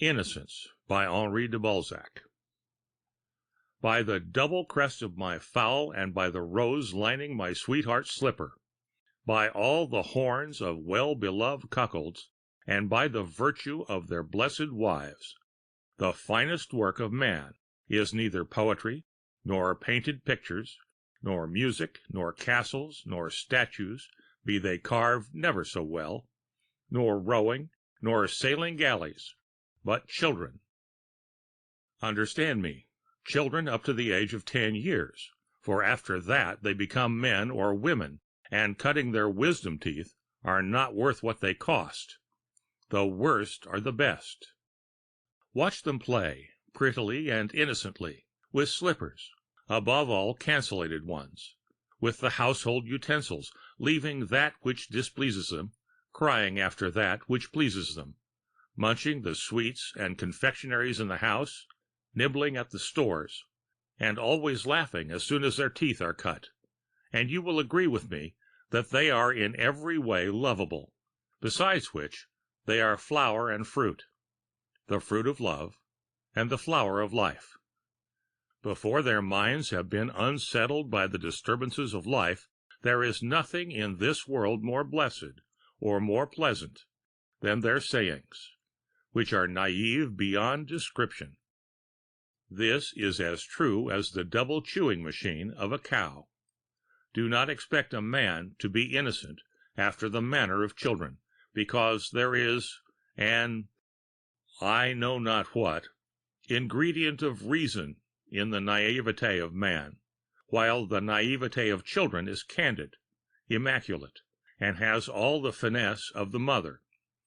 Innocence by Honoré de Balzac. By the double crest of my fowl, and by the rose lining my sweetheart's slipper, by all the horns of well-beloved cuckolds, and by the virtue of their blessed wives, the finest work of man is neither poetry, nor painted pictures, nor music, nor castles, nor statues, be they carved never so well, nor rowing, nor sailing galleys, but children. Understand me, children up to the age of 10 years, for after that they become men or women, and cutting their wisdom teeth are not worth what they cost. The worst are the best. Watch them play, prettily and innocently, with slippers, above all cancellated ones, with the household utensils, leaving that which displeases them, crying after that which pleases them, munching the sweets and confectionaries in the house, nibbling at the stores, and always laughing as soon as their teeth are cut, and you will agree with me that they are in every way lovable, besides which they are flower and fruit, the fruit of love and the flower of life. Before their minds have been unsettled by the disturbances of life, there is nothing in this world more blessed or more pleasant than their sayings, which are naive beyond description. This is as true as the double chewing machine of a cow. Do not expect a man to be innocent after the manner of children, because there is an, I know not what, ingredient of reason in the naivete of man, while the naivete of children is candid, immaculate, and has all the finesse of the mother,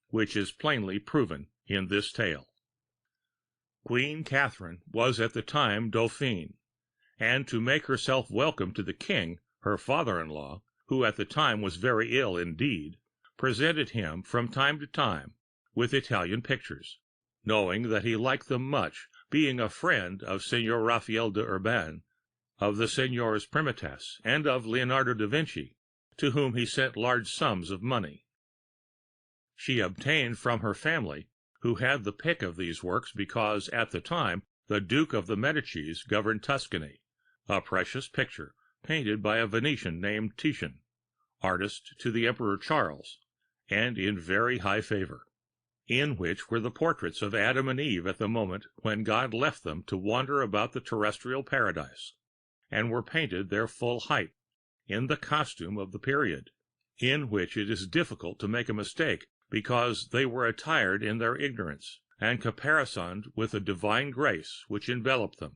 which is plainly proven in this tale. Queen Catherine was at the time Dauphine, and to make herself welcome to the king, her father-in-law, who at the time was very ill indeed, presented him from time to time with Italian pictures, knowing that he liked them much, being a friend of Signor Raphael de Urban, of the Signors Primitas, and of Leonardo da Vinci, to whom he sent large sums of money. She obtained from her family, who had the pick of these works because at the time the Duke of the Medicis governed Tuscany, a precious picture painted by a Venetian named Titian, artist to the Emperor Charles, and in very high favor, in which were the portraits of Adam and Eve at the moment when God left them to wander about the terrestrial paradise, and were painted their full height, in the costume of the period, in which it is difficult to make a mistake, because they were attired in their ignorance, and caparisoned with the divine grace which enveloped them.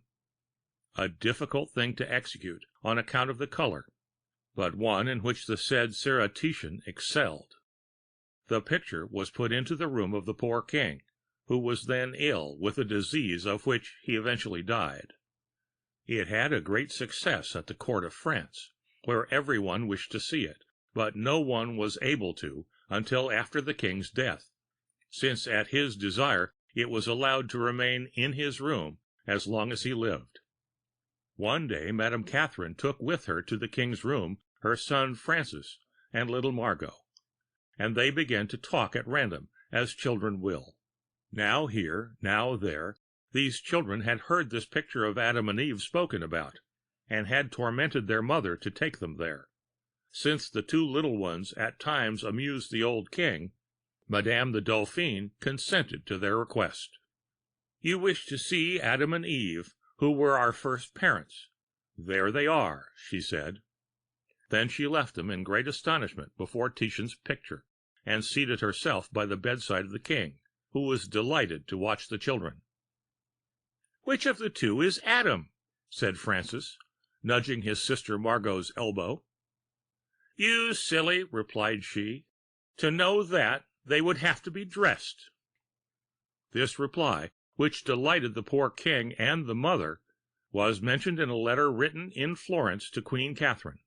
A difficult thing to execute on account of the color, but one in which the said Sarah Titian excelled. The picture was put into the room of the poor king, who was then ill with a disease of which he eventually died. It had a great success at the court of France, where everyone wished to see it, but no one was able to until after the king's death, since at his desire it was allowed to remain in his room as long as he lived. One day Madame Catherine took with her to the king's room her son Francis and little Margot, and they began to talk at random, as children will. Now here, now there, these children had heard this picture of Adam and Eve spoken about, and had tormented their mother to take them there. Since the two little ones at times amused the old king, Madame the Dauphine consented to their request. "You wish to see Adam and Eve, who were our first parents. There they are," she said. Then she left them in great astonishment before Titian's picture, and seated herself by the bedside of the king, who was delighted to watch the children. "Which of the two is Adam?" said Francis, nudging his sister Margot's elbow. "You silly," replied she. "To know that, they would have to be dressed." This reply, which delighted the poor king and the mother, was mentioned in a letter written in Florence to Queen Catherine.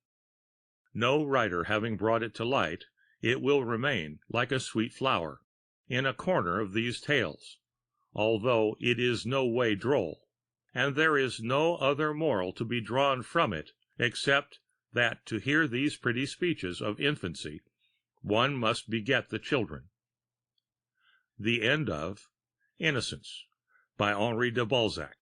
No writer having brought it to light, it will remain, like a sweet flower, in a corner of these tales, although it is no way droll, and there is no other moral to be drawn from it except that to hear these pretty speeches of infancy one must beget the children. The end of Innocence by Honoré de Balzac.